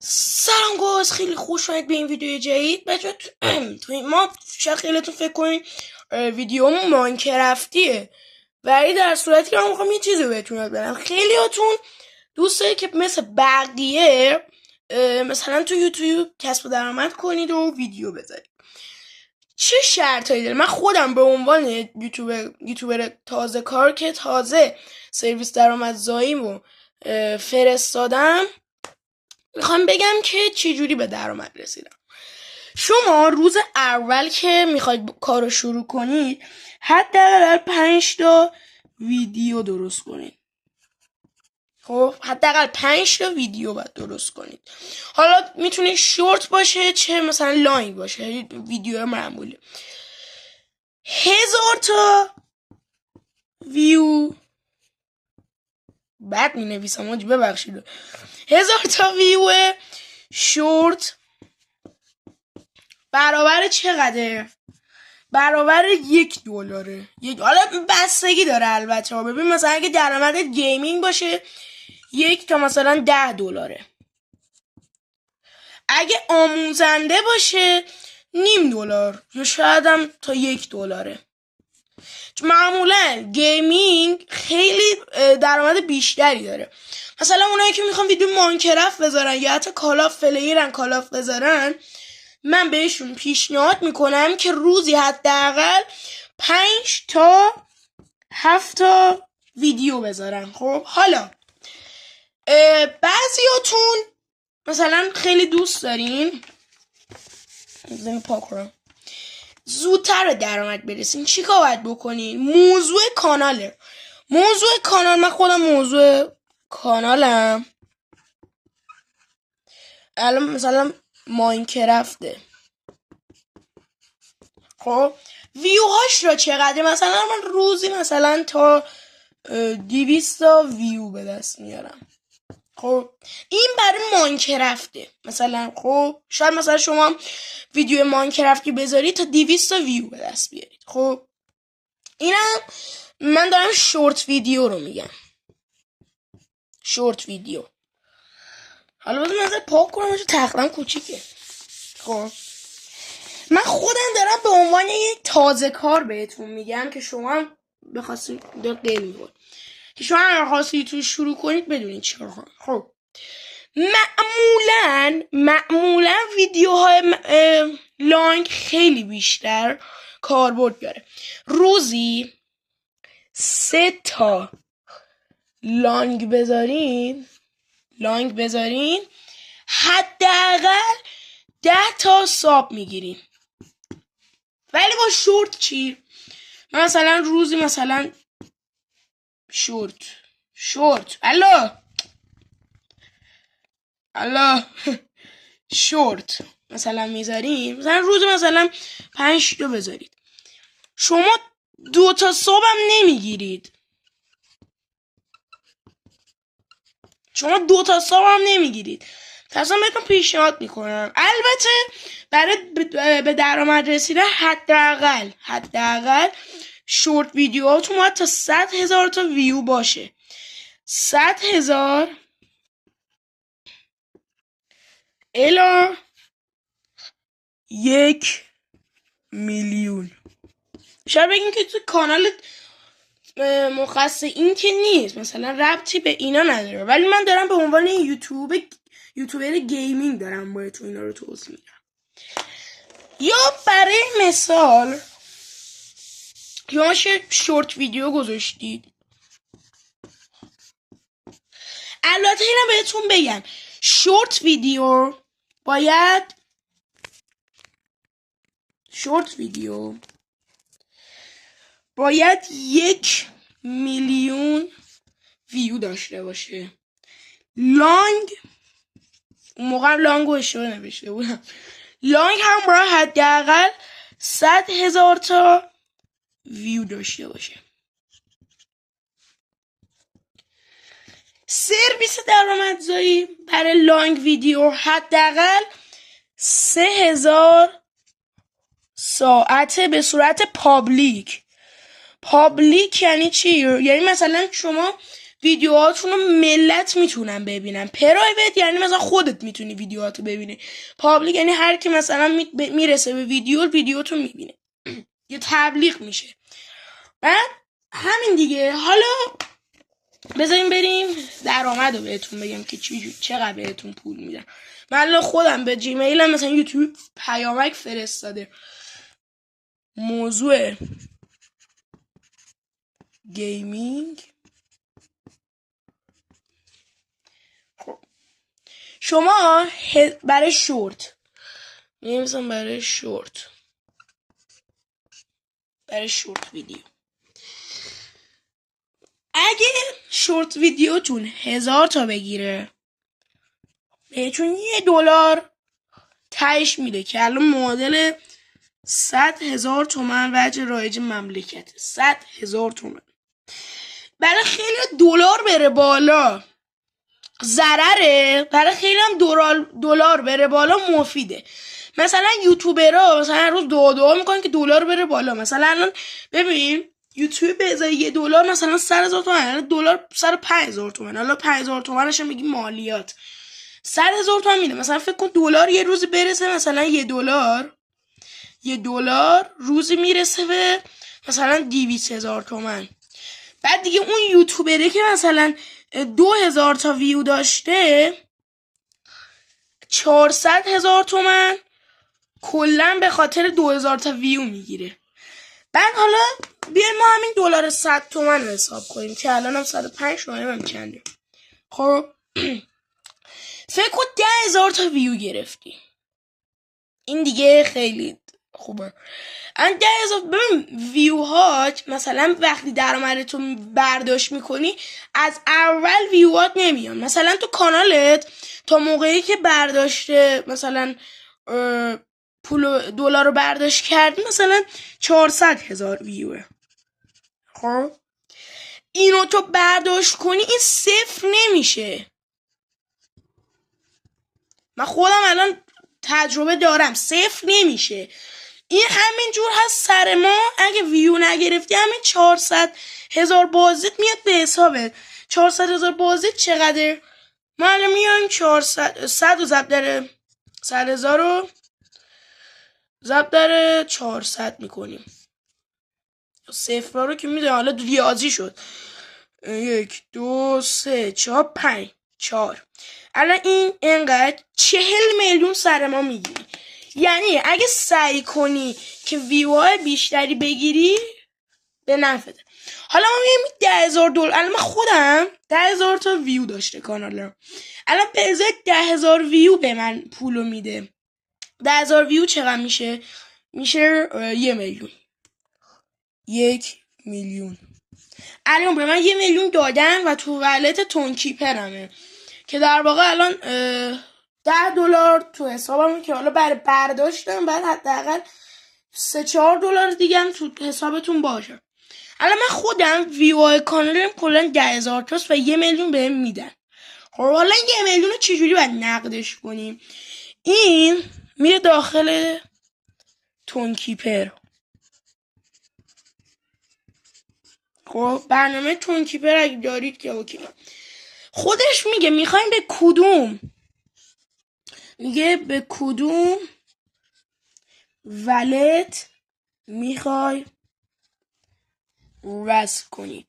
سلام گوز، خیلی خوش اومدید به این ویدیو جدید. بچه توی ما شاید خیلیتون فکر کنید ویدیو ماینکرافتیه، ولی در صورتی که من میخوام یه چیزی بهتون یاد بدم. خیلیاتون دوست دارید که مثل بقیه مثلا تو یوتیوب کسب درآمد کنید و ویدیو بذارید. چه شرطایی داره؟ من خودم به عنوان یوتیوبر تازه کار که تازه سرویس درآمدزاییمو فرستادم، میخوام بگم که چجوری به درآمد رسیدم. شما روز اول که میخواید کارو شروع کنید حداقل 5 تا ویدیو درست کنید. خب حداقل 5 تا ویدیو باید درست کنید. حالا میتونه شورت باشه چه مثلا لانگ باشه، ویدیو معمولی. 1000 تا ویو بعد مینویسم، ببخشید. 1000 تا ویو شورت برابر چقدره؟ برابر $1. حالا بستگی داره البته. ببین مثلا اگه درآمد گیمینگ باشه 1 تا مثلا $10. اگه آموزنده باشه $0.5 یا شاید هم تا $1. معمولا گیمینگ خیلی درآمد بیشتری داره. مثلا اونایی که میخوان ویدیو ماینکرافت بذارن یا حتی کالاف پلیرن کالاف بذارن، من بهشون پیشنهاد میکنم که روزی حداقل 5 تا 7 تا ویدیو بذارن. خب حالا بعضیاتون مثلا خیلی دوست دارین زودتر به درآمد برسین. چیکار باید بکنین؟ موضوع کانال من خودم موضوع کانالم الان مثلا ماینکرافته. خب ویوهاش را چقدر؟ مثلا من روزی مثلا تا 200 تا ویو به دست میارم. خب این برای ماینکرافته مثلا. خب شاید مثلا شما ویدیو ماینکرافتی بذارید تا 200 تا ویو به دست بیارید. خب اینم من دارم شورت ویدیو رو میگم. شورت ویدیو. حالا بذار من پاک کنم چون تقریبا کوچیکه. خب من خودم دارم به عنوان یک تازه کار بهتون میگم که شما بخواستید که شما خواستید تو شروع کنید بدونید چیکار کنید. خب معمولا ویدیوهای لانگ خیلی بیشتر کاربرد داره. روزی 3 تا لانگ بذارین حداقل 10 تا ساب میگیرین. ولی با شورت چی؟ مثلا روزی مثلا شورت شورت مثلا میذاریم، مثلا روز مثلا 5 تا بذارید. شما 2 تا صبح هم نمیگیرید. تصمیم بهتون پیشنهاد میکنم. البته برای به درآمد رسیدن حداقل شورت ویدیوهاتون باید تا 100,000 تا ویو باشه. 100,000 الی 1,000,000. شاید بگین که تو کانالت مخصص این که نیست، مثلا ربطی به اینا نداره، ولی من دارم به عنوان یوتیوبر گیمینگ دارم باید تو اینا رو توضیح میدم. یا برای مثال شما شورت ویدیو گذاشتید. البته اینم بهتون بگم شورت ویدیو باید 1,000,000 ویو داشته باشه. لانگ اون موقع لانگو اشتباه نوشته بودم. لانگ هم باید حداقل 100,000 تا ویو داشته باشه. سرویس درآمدزایی برای لانگ ویدیو حداقل 3,000 ساعته به صورت پابلیک. یعنی چی؟ یعنی مثلا شما ویدیوهاتون رو ملت میتونن ببینن. پرایوت یعنی مثلا خودت میتونی ویدیوهاتو ببینی. پابلیک یعنی هر کی مثلا میرسه به ویدیوتو میبینه. یه تبلیغ میشه. بعد همین دیگه. حالا بذاریم بریم درآمد رو بهتون بگم که چقدر بهتون پول میدن. من خودم به جیمیلم مثلا یوتیوب پیامک فرستاده، موضوع گیمینگ. خب شما برای شورت می‌نویسم، برای شورت ویدیو. اگه شورت ویدیوتون 1000 تا بگیره بهتون $1 تهش میده که الان معادل 100,000 تومان وجه رایج مملکت. 100,000 تومان برای خیلی دلار بره بالا ضرره، برای خیلی هم دلار بره بالا مفیده. مثلا یوتیوبرها مثلا روز دعا میکنن که دلار بره بالا. مثلا الان ببین یوتیوب به ازای $1 مثلا 100,000 تومان، دلار سر 5,000 تومان. حالا 5,000 تومانش هم میگی مالیات، 100,000 تومان میده. مثلا فکر کن دلار یه روزی برسه مثلا $1 روزی میرسه به مثلا 200,000 تومان. بعد دیگه اون یوتیوبره که مثلا 2,000 تا ویو داشته 400,000 تومان کلن به خاطر 2,000 تا ویو میگیره. بعد حالا بیایم ما همین دلار 100 تومان رو حساب کنیم که الان هم 105 تومان هم چنده. خب فکر کن 10,000 تا ویو گرفتی. این دیگه خیلی خوبه. ان 10,000 ببین ویوهات مثلا وقتی درآمدتو برداشت میکنی از اول ویوهات نمیان. مثلا تو کانالت تا موقعی که برداشته مثلا پول دلار رو برداشت کردی مثلا 400,000 ویوه. خب اینو تو برداشت کنی این صفر نمیشه. من خودم الان تجربه دارم، صفر نمیشه. این همینجور هست سر ما. اگه ویو نگرفتی همین 400,000 بازدید میاد به حسابت. 400,000 بازدید چقدر؟ ما الان میایم 100 و ضرب در 100,000 رو ضرب در 400 میکنیم. صفرها رو که میدونم حالا ریاضی شد. 1 2 3 4 5 4. الان این انقدر 40 میلیون سر ما میگیری. یعنی اگه سعی کنی که ویوهای بیشتری بگیری به نفعته. حالا ما میگیم 10,000 دلار. الان من خودم 10,000 تا ویو داشته کانالم. الان به ازای 10,000 ویو به من پولو میده. 10,000 ویو چقدر میشه؟ میشه 1 میلیون. 1 میلیون. الان به من 1 میلیون دادن و تو ولت تونکیپرمه که در واقع الان $10 تو حسابمه که حالا برای برداشتم بعد حداقل 3-4 دیگه هم تو حسابتون باشه. الان من خودم ویو کانالم کلا 10,000 تاست و 1 میلیون بهم میدن. خب حالا 1 میلیون رو چجوری باید نقدش کنیم؟ این میره داخل تونکیپر. خب برنامه تونکیپر اگه دارید که اوکی. خودش میگه میخوایم به کدوم، میگه به کدوم ولت میخوای وصل کنید.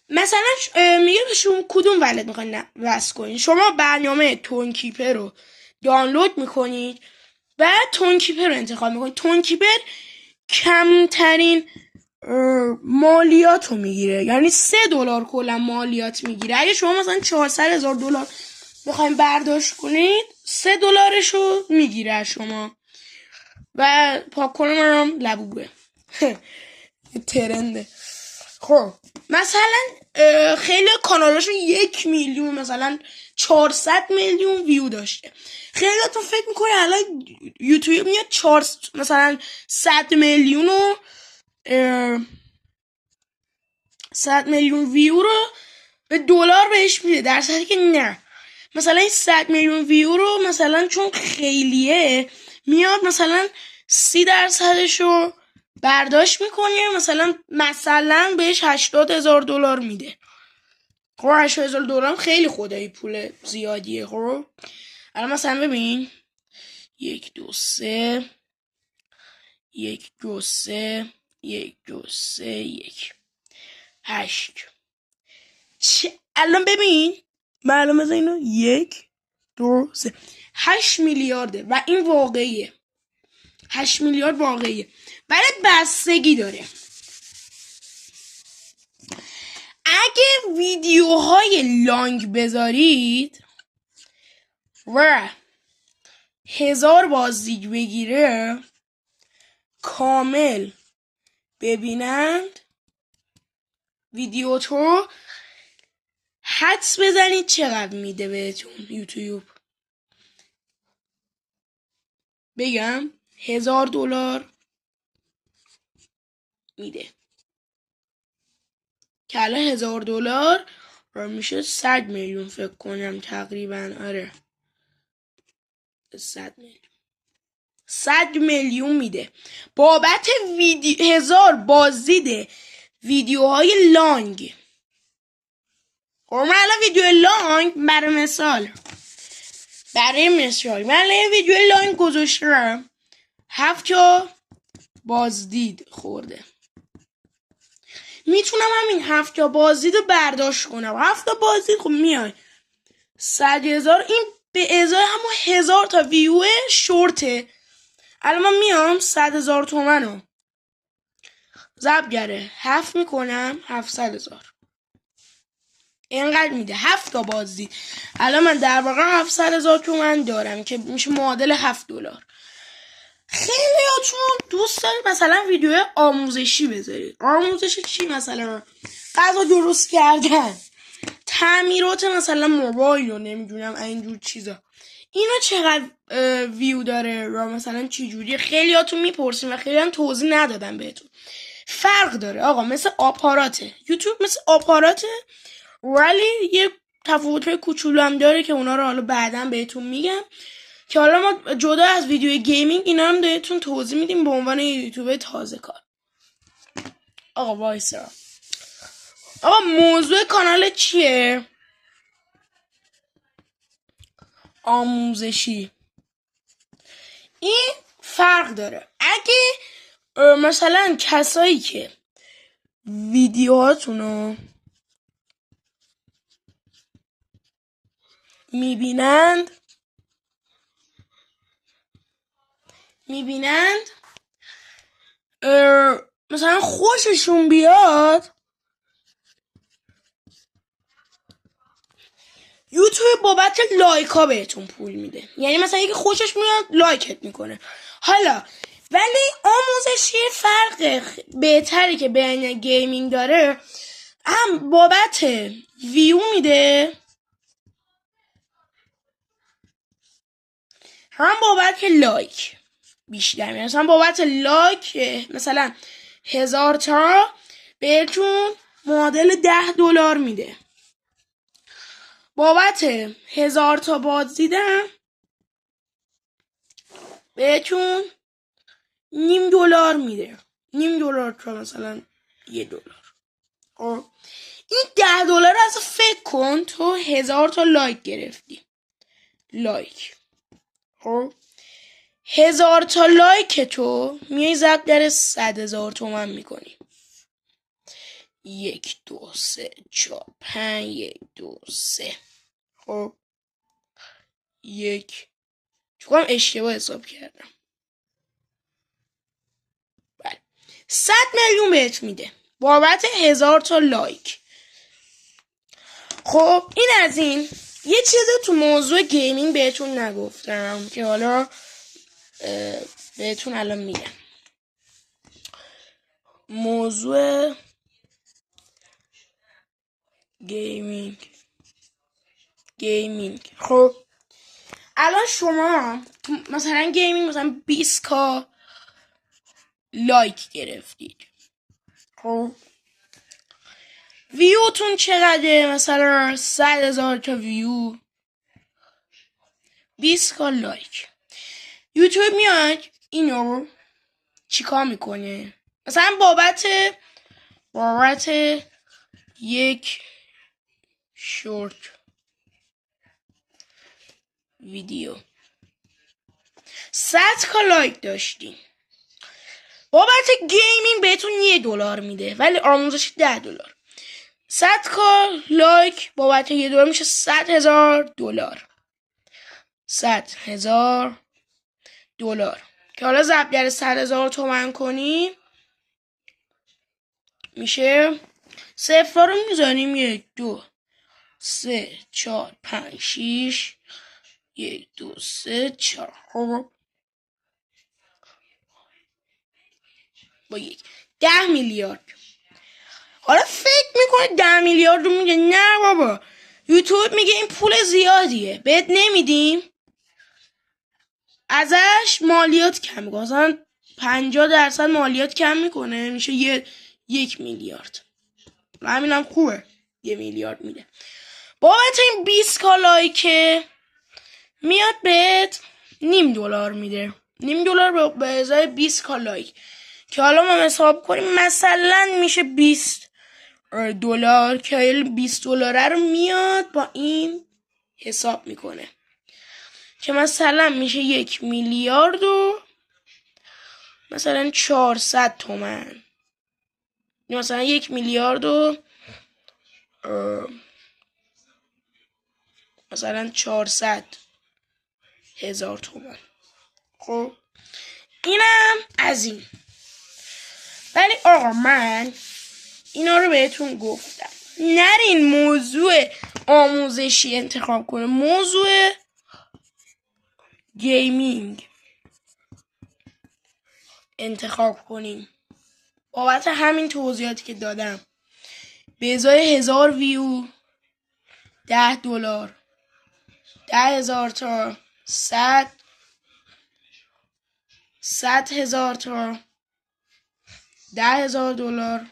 مثلا میگه به شما کدوم ولت میخواین وصل کنید. شما برنامه تونکیپر رو دانلود میکنید بعد تونکیپر رو انتخاب میکنید. تونکیپر کمترین مالیات رو میگیره، یعنی $3 کلا مالیات میگیره. اگه شما مثلا 400,000 دلار بخواید برداشت کنید $3 رو میگیره شما. و پاک کنم هم لبوبه ترنده. خب مثلا خیلی کانالاشون 1 میلیون مثلا 400 میلیون ویو داشته. خیلیاتون فکر میکنه الان یوتیوب میاد مثلا 100 میلیون و 100 میلیون ویو رو به دلار بهش میده، در صورتی که نه. مثلا این 100 میلیون ویو رو مثلا چون خیلیه میاد مثلا 30% رو برداشت میکنه، مثلا بهش $80,000 میده. خب $80,000 خیلی خدایی پول زیادیه. خب الان مثلا ببین 1 2 3 1 2 3 1 2 3 1 8. الان ببین معلومه از اینو 1 2 3 8 میلیارده و این واقعیه. 8 میلیارد واقعیه، ولی بستگی داره. اگه ویدیوهای لانگ بذارید و 1000 بازدید بگیره، کامل ببینند ویدیو تو، حدس بزنید چقدر میده بهتون یوتیوب. بگم $1000 میده که الان $1000 رو میشه 100 میلیون فکر کنم تقریبا. آره 100 میلیون میده بابت 1000 بازدید ویدیوهای لانگ. خب من الان ویدیو لانگ برای مثال من یه ویدیو لانگ گذاشتم 7 بازدید خورده. میتونم همین 7 بازدید رو برداشت کنم. 7 بازدید خب میای 100,000، این به ازای همون 1000 تا ویو شورته. الان من میام 100,000 تومن رو ضرب گره 7 میکنم 700,000. اینقدر میده 7 بازدید. الان من در واقع 700,000 تومن دارم که میشه معادل $7. خیلیاتون دوست دارید مثلا ویدیو آموزشی بذارید. آموزشی چی؟ مثلا غذا درست کردن، تعمیرات مثلا موبایل رو نمیدونم اینجور چیزا. اینا چقدر ویو داره و مثلا چی جوریه؟ خیلیاتون میپرسین و خیلی هم توضیح ندادم بهتون. فرق داره آقا، مثل آپاراته. یوتیوب مثل آپاراته، ولی یه تفاوت‌های کوچولو هم داره که اونا رو حالا بعداً بهتون میگم، که حالا ما جدا از ویدیو گیمینگ اینا هم بهتون توضیح میدیم به عنوان یوتیوب تازه کار. آقا وایسا، آقا موضوع کانال چیه؟ آموزشی. این فرق داره. اگه مثلا کسایی که ویدیوهاتونو میبینند مثلا خوششون بیاد، یوتیوب بابت لایک ها بهتون پول میده. یعنی مثلا اگه خوشش میاد لایکت میکنه. حالا ولی آموزشی فرق بهتری که بین گیمینگ داره، هم بابت ویو میده هم بابت لایک بیشتر میده. مثلا بابت لایک مثلا 1000 تا بهتون معادل $10 میده. بابت 1000 تا بازدیدم بهتون $0.5 میده. $0.5 تا مثلا $1. خب این $10 اصلا فکر کن تو 1000 تا لایک گرفتی. لایک خب 1000 تا لایک تو میای ضرب در 100,000 تومن میکنی. 1 2 3 4 5 1 2 3. خب 1 چون اشتباه حساب کردم. بله 100 میلیون بهت میده بابت 1000 تا لایک. خب این از این. یه چیزی تو موضوع گیمینگ بهتون نگفتم که حالا بهتون الان میگم. موضوع گیمینگ خب الان شما مثلا گیمینگ مثلا 20,000 لایک گرفتید. خب ویوتون چقدره؟ مثلا 100,000 تا ویو، 20,000 لایک. یوتیوب میاد اینو چیکار میکنه؟ مثلا بابت یک شورت ویدیو 100 تا لایک داشتیم. بابت گیمینگ بهتون $1 میده ولی آموزش $10. 100 تا لایک بابت $1 میشه $100,000. $100,000 که حالا ضرب 100,000 تومن کنیم میشه صفر رو میزنیم 1 2 3 4 5 6 1 2 3 4 با 10 میلیارد. حالا فکر میکنه 10 میلیارد رو میگه. نه بابا، یوتیوب میگه این پول زیادیه بهت نمیدیم، ازش مالیات کم میکنه، مثلا 50% مالیات کم میکنه، میشه 1 میلیارد. همینم خوبه، 1 میلیارد میده. بابت این 20 کا لایکه میاد بهت $0.5 میده. $0.5 به ازای 20 کا لایک که حالا ما حساب کنیم مثلا میشه $20 که $20 رو میاد با این حساب میکنه که مثلا میشه 1 میلیارد و مثلا 400 تومن، مثلا 1 میلیارد و مثلا 400,000 تومن. خب اینم از این. ولی آقا من اینا رو بهتون گفتم نرین موضوع آموزشی انتخاب کنه، موضوع گیمینگ انتخاب کنیم. بابت همین توضیحاتی که دادم به ازای 1000 ویو $10، 10,000 تا 100,000 تا $10,000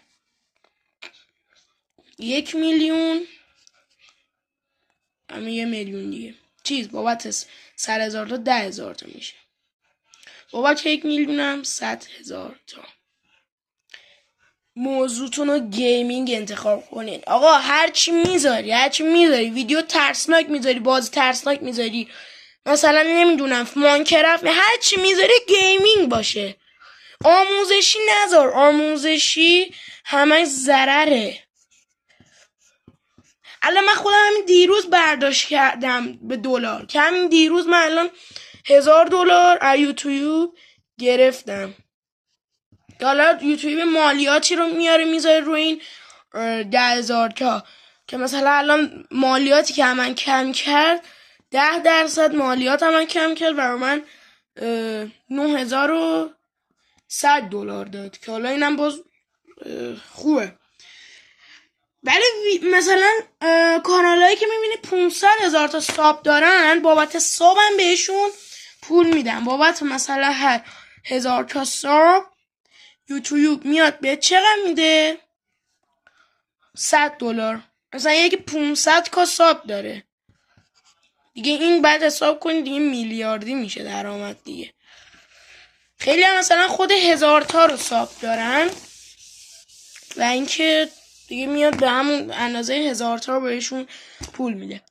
1 میلیون، همه 1 میلیون دیگه چیز بابت 100,000 تا 10,000 تا میشه. بابت 1 میلیون هم 100,000 تا. موضوعتون رو گیمینگ انتخاب کنین. آقا هرچی میذاری ویدیو ترسناک میذاری، بازی ترسناک میذاری، مثلا نمیدونم ماینکرافت، هرچی میذاری گیمینگ باشه. آموزشی نذار، آموزشی همش ضرره. الان من خودم همین دیروز برداشت کردم به $1 که همین دیروز من الان $1000 از یوتیوب گرفتم. حالا یوتیوب مالیاتی رو میاره میذاره روی این 10,000 تا که مثلا الان مالیاتی که من کم کرد 10% مالیات من کم کرد و من $9,100 داد که حالا اینم باز خوبه. ولی مثلا کانالایی که میبینی 500,000 تا ساب دارن بابت سابم بهشون پول میدن. بابت مثلا هر 1000 تا ساب یوتیوب میاد به چقدر میده؟ $100. مثلا یکی 500 کا ساب داره دیگه، این بعد حساب کنید دیگه میلیاردی میشه درآمد دیگه. خیلی هم مثلا خود 1000 تا رو ساب دارن و اینکه دیگه میاد به همون اندازه 1000 تا بهشون پول میده.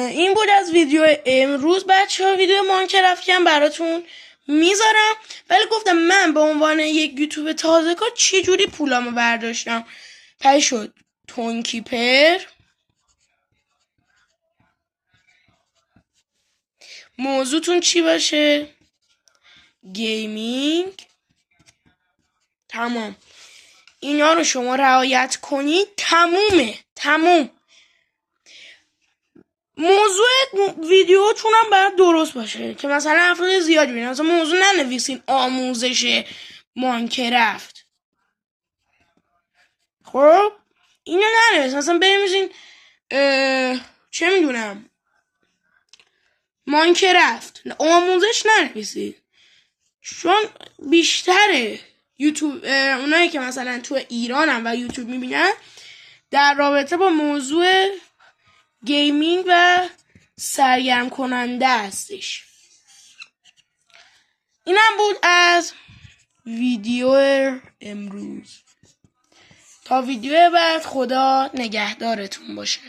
این بود از ویدیو امروز بچه‌ها. ویدیو ماینکرافت هم براتون میذارم، ولی گفتم من به عنوان یک یوتیوب تازه کار چه جوری پولامو برداشتم. پای شد تونکیپر، موضوعتون چی باشه؟ گیمینگ. تمام اینا رو شما رعایت کنید تموم. موضوع ویدیوتون هم باید درست باشه که مثلا افراد زیادی ببینن. مثلا موضوع ننویسین آموزش ماینکرافت، خب اینو ننویسین. مثلا بنویسین چه میدونم ماینکرافت، آموزش ننویسید، چون بیشتره یوتیوب اونایی که مثلا تو ایرانن و یوتیوب میبینن در رابطه با موضوع گیمینگ و سرگرم کننده هستش. اینم بود از ویدیو امروز. تا ویدیو بعد خدا نگهدارتون باشه.